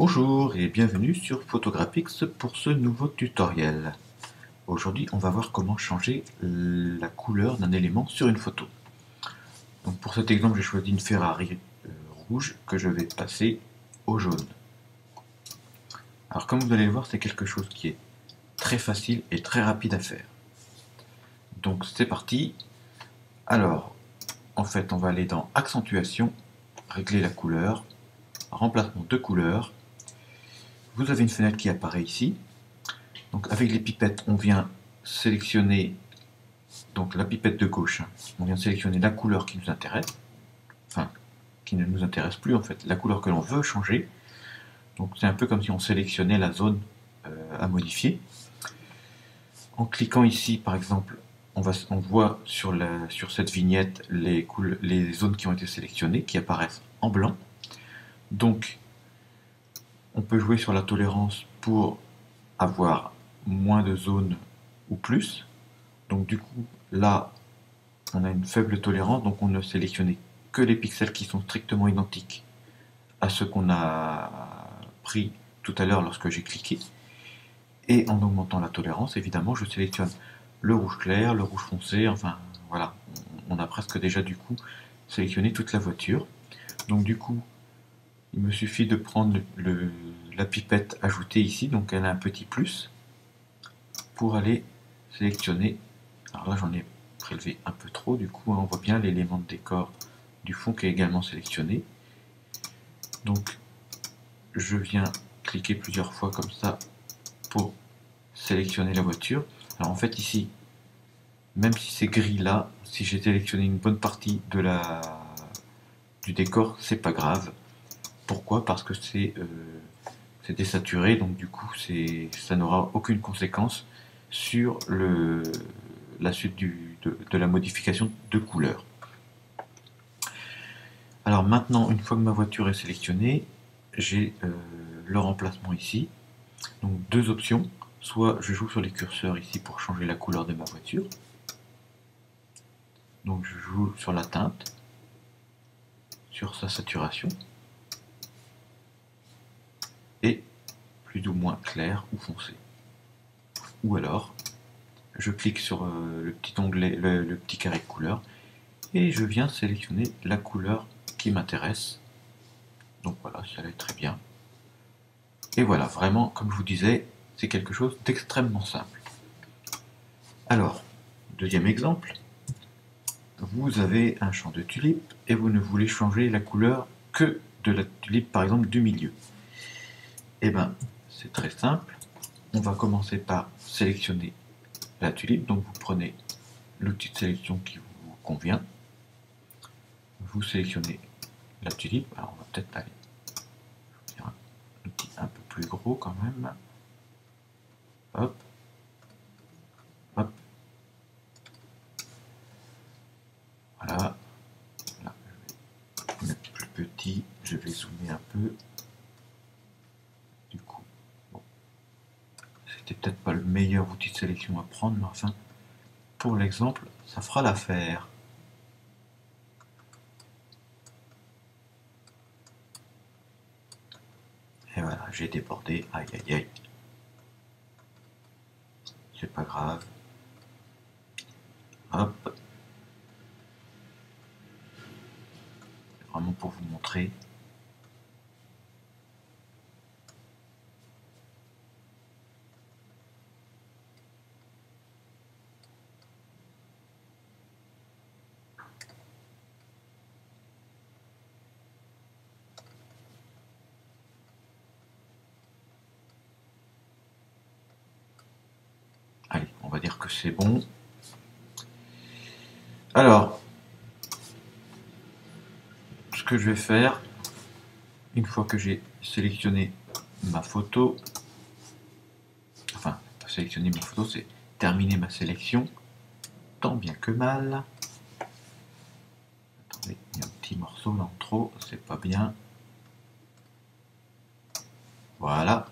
Bonjour et bienvenue sur Photographics pour ce nouveau tutoriel. Aujourd'hui, on va voir comment changer la couleur d'un élément sur une photo. Donc pour cet exemple, j'ai choisi une Ferrari rouge que je vais passer au jaune. Alors comme vous allez le voir, c'est quelque chose qui est très facile et très rapide à faire. Donc c'est parti. Alors, en fait, on va aller dans Accentuation, régler la couleur, remplacement de couleur. Vous avez une fenêtre qui apparaît ici. Donc avec les pipettes, on vient sélectionner donc la pipette de gauche. On vient sélectionner la couleur qui nous intéresse, enfin qui ne nous intéresse plus en fait, la couleur que l'on veut changer. Donc c'est un peu comme si on sélectionnait la zone à modifier. En cliquant ici, par exemple, on voit sur cette vignette les zones qui ont été sélectionnées, qui apparaissent en blanc. Donc on peut jouer sur la tolérance pour avoir moins de zones ou plus. Donc du coup, là, on a une faible tolérance, donc on ne sélectionnait que les pixels qui sont strictement identiques à ceux qu'on a pris tout à l'heure lorsque j'ai cliqué. Et en augmentant la tolérance, évidemment, je sélectionne le rouge clair, le rouge foncé, enfin voilà, on a presque déjà du coup sélectionné toute la voiture. Donc du coup, il me suffit de prendre la pipette ajoutée ici, donc elle a un petit plus, pour aller sélectionner. Alors là, j'en ai prélevé un peu trop, du coup, on voit bien l'élément de décor du fond qui est également sélectionné. Donc, je viens cliquer plusieurs fois comme ça pour sélectionner la voiture. Alors en fait, ici, même si c'est gris là, si j'ai sélectionné une bonne partie du décor, c'est pas grave. Pourquoi? Parce que c'est désaturé, donc du coup, ça n'aura aucune conséquence sur la suite de la modification de couleur. Alors maintenant, une fois que ma voiture est sélectionnée, j'ai le remplacement ici. Donc deux options, soit je joue sur les curseurs ici pour changer la couleur de ma voiture. Donc je joue sur la teinte, sur sa saturation, et plus ou moins clair ou foncé. Ou alors, je clique sur le petit onglet, le petit carré de couleur, et je viens sélectionner la couleur qui m'intéresse. Donc voilà, ça allait très bien. Et voilà, vraiment, comme je vous disais, c'est quelque chose d'extrêmement simple. Alors, deuxième exemple, vous avez un champ de tulipe et vous ne voulez changer la couleur que de la tulipe, par exemple, du milieu. Eh bien, c'est très simple. On va commencer par sélectionner la tulipe. Donc, vous prenez l'outil de sélection qui vous convient. Vous sélectionnez la tulipe. Alors, on va peut-être aller faire un outil un peu plus gros quand même. Hop. Hop. Voilà. Là, je vais mettre plus petit. Je vais zoomer un peu. Du coup, bon. C'était peut-être pas le meilleur outil de sélection à prendre, mais enfin, pour l'exemple, ça fera l'affaire. Et voilà, j'ai débordé, aïe aïe aïe. C'est pas grave. Hop. Vraiment pour vous montrer. Allez, on va dire que c'est bon. Alors, ce que je vais faire, une fois que j'ai sélectionné ma photo, enfin, pas sélectionner ma photo, c'est terminer ma sélection, tant bien que mal. Attendez, il y a un petit morceau là en trop, c'est pas bien. Voilà.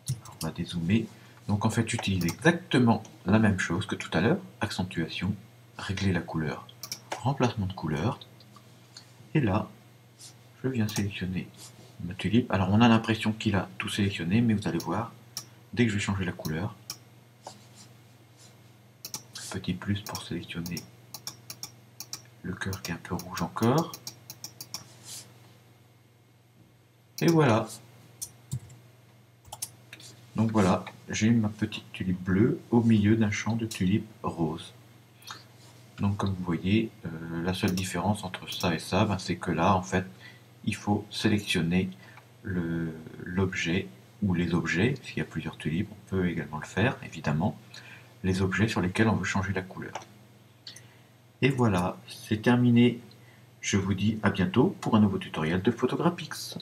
Alors, on va dézoomer. Donc en fait, j'utilise exactement la même chose que tout à l'heure. Accentuation, régler la couleur, remplacement de couleur. Et là, je viens sélectionner ma tulipe. Alors on a l'impression qu'il a tout sélectionné, mais vous allez voir, dès que je vais changer la couleur, petit plus pour sélectionner le cœur qui est un peu rouge encore. Et voilà. Donc voilà, j'ai ma petite tulipe bleue au milieu d'un champ de tulipes roses. Donc comme vous voyez, la seule différence entre ça et ça, c'est que là, en fait, il faut sélectionner l'objet ou les objets. S'il y a plusieurs tulipes, on peut également le faire, évidemment. Les objets sur lesquels on veut changer la couleur. Et voilà, c'est terminé. Je vous dis à bientôt pour un nouveau tutoriel de Photographix.